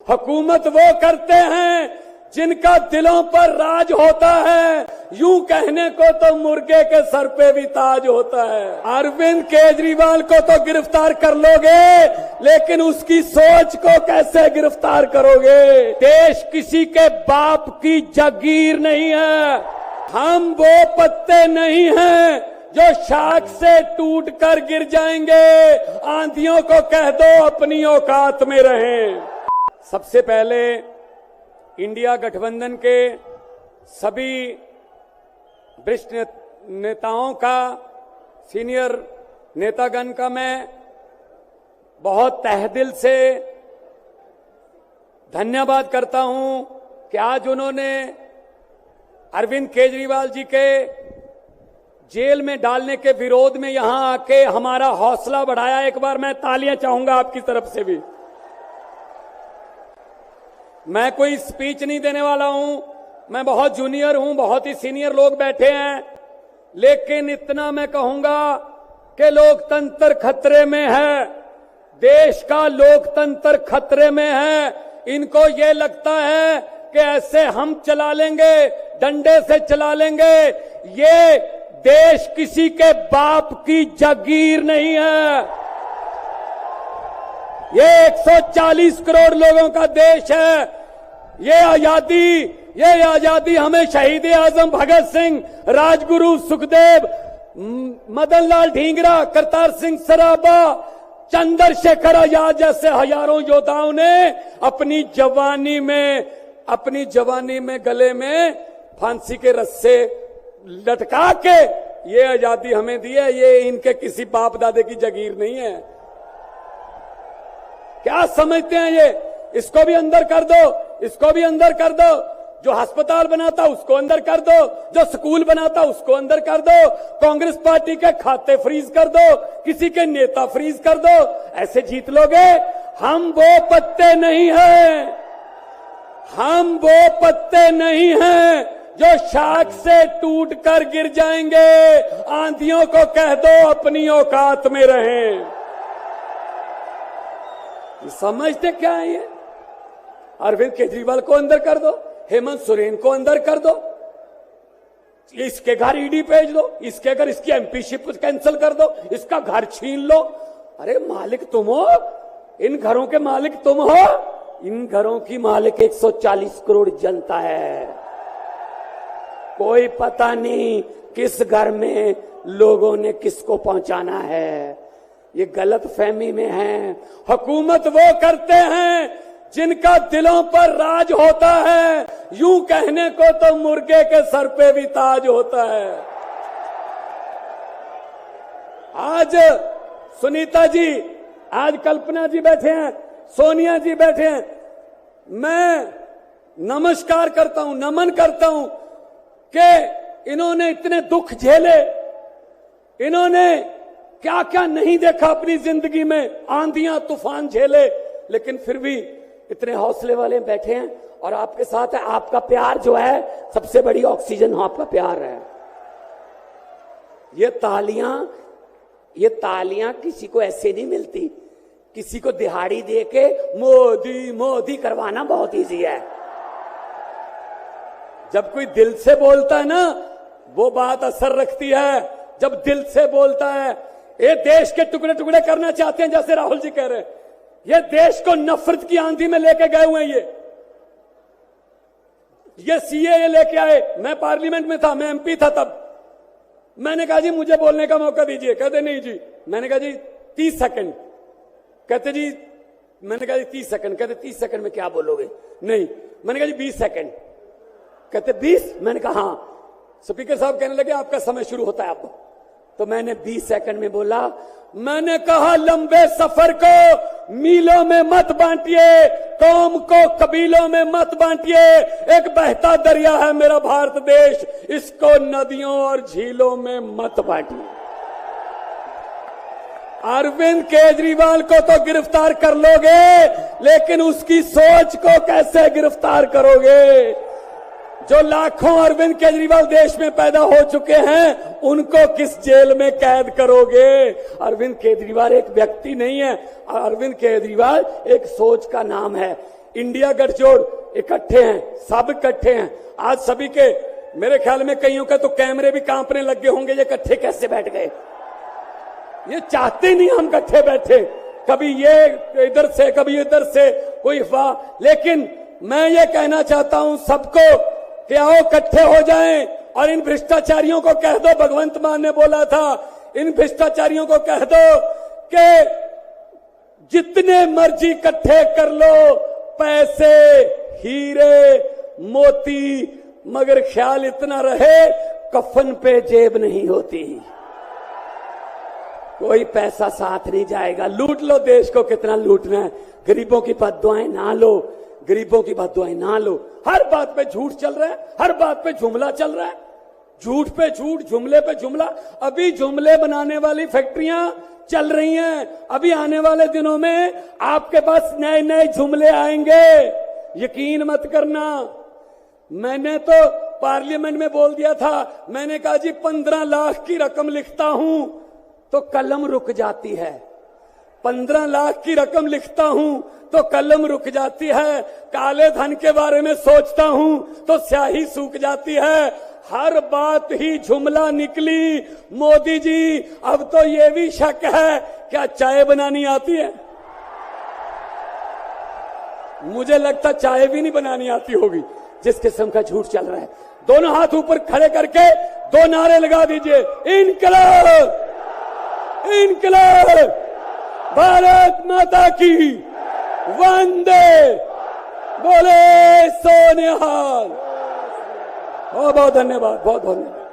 हुकूमत वो करते हैं जिनका दिलों पर राज होता है, यूं कहने को तो मुर्गे के सर पे भी ताज होता है। अरविंद केजरीवाल को तो गिरफ्तार कर लोगे, लेकिन उसकी सोच को कैसे गिरफ्तार करोगे? देश किसी के बाप की जागीर नहीं है। हम वो पत्ते नहीं हैं जो शाख से टूट कर गिर जाएंगे। आंधियों को कह दो अपनी औकात में रहें। सबसे पहले इंडिया गठबंधन के सभी वरिष्ठ नेताओं का, सीनियर नेतागण का मैं बहुत तहेदिल से धन्यवाद करता हूं कि आज उन्होंने अरविंद केजरीवाल जी के जेल में डालने के विरोध में यहां आके हमारा हौसला बढ़ाया। एक बार मैं तालियां चाहूंगा आपकी तरफ से भी। मैं कोई स्पीच नहीं देने वाला हूं, मैं बहुत जूनियर हूं, बहुत ही सीनियर लोग बैठे हैं, लेकिन इतना मैं कहूंगा कि लोकतंत्र खतरे में है, देश का लोकतंत्र खतरे में है। इनको ये लगता है कि ऐसे हम चला लेंगे, डंडे से चला लेंगे। ये देश किसी के बाप की जागीर नहीं है। ये 140 करोड़ लोगों का देश है। ये आजादी हमें शहीद आजम भगत सिंह, राजगुरु सुखदेव, मदन लाल ढींगरा, करतार सिंह सराबा, चंद्रशेखर आजाद जैसे हजारों योद्धाओं ने अपनी जवानी में गले में फांसी के रस्से लटका के ये आजादी हमें दी है। ये इनके किसी बाप दादे की जागीर नहीं है। क्या समझते हैं ये? इसको भी अंदर कर दो, इसको भी अंदर कर दो। जो अस्पताल बनाता उसको अंदर कर दो, जो स्कूल बनाता उसको अंदर कर दो, कांग्रेस पार्टी के खाते फ्रीज कर दो, किसी के नेता फ्रीज कर दो। ऐसे जीत लोगे? हम वो पत्ते नहीं हैं, हम वो पत्ते नहीं हैं जो शाख से टूट कर गिर जाएंगे। आंधियों को कह दो अपनी औकात में रहें। समझते क्या है ये? अरविंद केजरीवाल को अंदर कर दो, हेमंत सोरेन को अंदर कर दो, इसके घर ईडी भेज दो, इसके घर इसकी एमपीशिप कैंसिल कर दो, इसका घर छीन लो। अरे मालिक तुम हो, इन घरों के मालिक तुम हो। इन घरों की मालिक 140 करोड़ जनता है। कोई पता नहीं किस घर में लोगों ने किसको पहुंचाना है। ये गलत फहमी में है। हुकूमत वो करते हैं जिनका दिलों पर राज होता है, यूं कहने को तो मुर्गे के सर पे भी ताज होता है। आज सुनीता जी, आज कल्पना जी बैठे हैं, सोनिया जी बैठे हैं। मैं नमस्कार करता हूं, नमन करता हूं कि इन्होंने इतने दुख झेले, इन्होंने क्या क्या नहीं देखा अपनी जिंदगी में, आंधियां तूफान झेले, लेकिन फिर भी इतने हौसले वाले बैठे हैं और आपके साथ है। आपका प्यार जो है सबसे बड़ी ऑक्सीजन आपका प्यार है। ये तालियां किसी को ऐसे नहीं मिलती। किसी को दिहाड़ी दे के मोदी मोदी करवाना बहुत इजी है। जब कोई दिल से बोलता है ना, वो बात असर रखती है। जब दिल से बोलता है, ये देश के टुकड़े टुकड़े करना चाहते हैं, जैसे राहुल जी कह रहे हैं। ये देश को नफरत की आंधी में लेके गए हुए हैं। ये सीएए लेके आए। मैं पार्लियामेंट में था, मैं एमपी था तब। मैंने कहा जी मुझे बोलने का मौका दीजिए। कहते नहीं जी। मैंने कहा जी 30 सेकंड। कहते जी, मैंने कहा जी 30 सेकंड। कहते 30 सेकंड में क्या बोलोगे? नहीं। मैंने कहा जी 20 सेकंड। कहते 20? मैंने कहा हाँ। स्पीकर साहब कहने लगे आपका समय शुरू होता है आपको। तो मैंने 20 सेकंड में बोला। मैंने कहा लंबे सफर को मीलों में मत बांटिए, कौम को कबीलों में मत बांटिए। एक बहता दरिया है मेरा भारत देश, इसको नदियों और झीलों में मत बांटिए। अरविंद केजरीवाल को तो गिरफ्तार कर लोगे, लेकिन उसकी सोच को कैसे गिरफ्तार करोगे? जो लाखों अरविंद केजरीवाल देश में पैदा हो चुके हैं, उनको किस जेल में कैद करोगे? अरविंद केजरीवाल एक व्यक्ति नहीं है, अरविंद केजरीवाल एक सोच का नाम है। इंडिया गठजोड़ इकट्ठे हैं, सब इकट्ठे हैं। आज सभी के, मेरे ख्याल में कईयों का तो कैमरे भी कांपने लग गए होंगे, ये इकट्ठे कैसे बैठ गए। ये चाहते नहीं हम इकट्ठे बैठे, कभी ये इधर से कभी इधर से, कोई अफवाह। लेकिन मैं ये कहना चाहता हूं सबको कि आओ इकट्ठे हो जाएं और इन भ्रष्टाचारियों को कह दो, भगवंत मान ने बोला था, इन भ्रष्टाचारियों को कह दो कि जितने मर्जी इकट्ठे कर लो पैसे, हीरे, मोती, मगर ख्याल इतना रहे कफन पे जेब नहीं होती, कोई पैसा साथ नहीं जाएगा। लूट लो देश को, कितना लूटना है। गरीबों की बददुआएं ना लो, गरीबों की बददुआएं ना लो। हर बात पे झूठ चल रहा है, हर बात पे जुमला चल रहा है, झूठ पे झूठ, जुमले पे जुमला। अभी जुमले बनाने वाली फैक्ट्रियां चल रही हैं, अभी आने वाले दिनों में आपके पास नए नए जुमले आएंगे, यकीन मत करना। मैंने तो पार्लियामेंट में बोल दिया था, मैंने कहा जी 15 लाख की रकम लिखता हूं तो कलम रुक जाती है, 15 लाख की रकम लिखता हूं तो कलम रुक जाती है, काले धन के बारे में सोचता हूं तो स्याही सूख जाती है। हर बात ही जुमला निकली। मोदी जी अब तो ये भी शक है, क्या चाय बनानी आती है? मुझे लगता चाय भी नहीं बनानी आती होगी, जिस किस्म का झूठ चल रहा है। दोनों हाथ ऊपर खड़े करके 2 नारे लगा दीजिए, इनकलाब, इनकलाब, भारत माता की, वंदे, बोले सोनिहाल। बहुत बहुत धन्यवाद, बहुत बहुत धन्यवाद।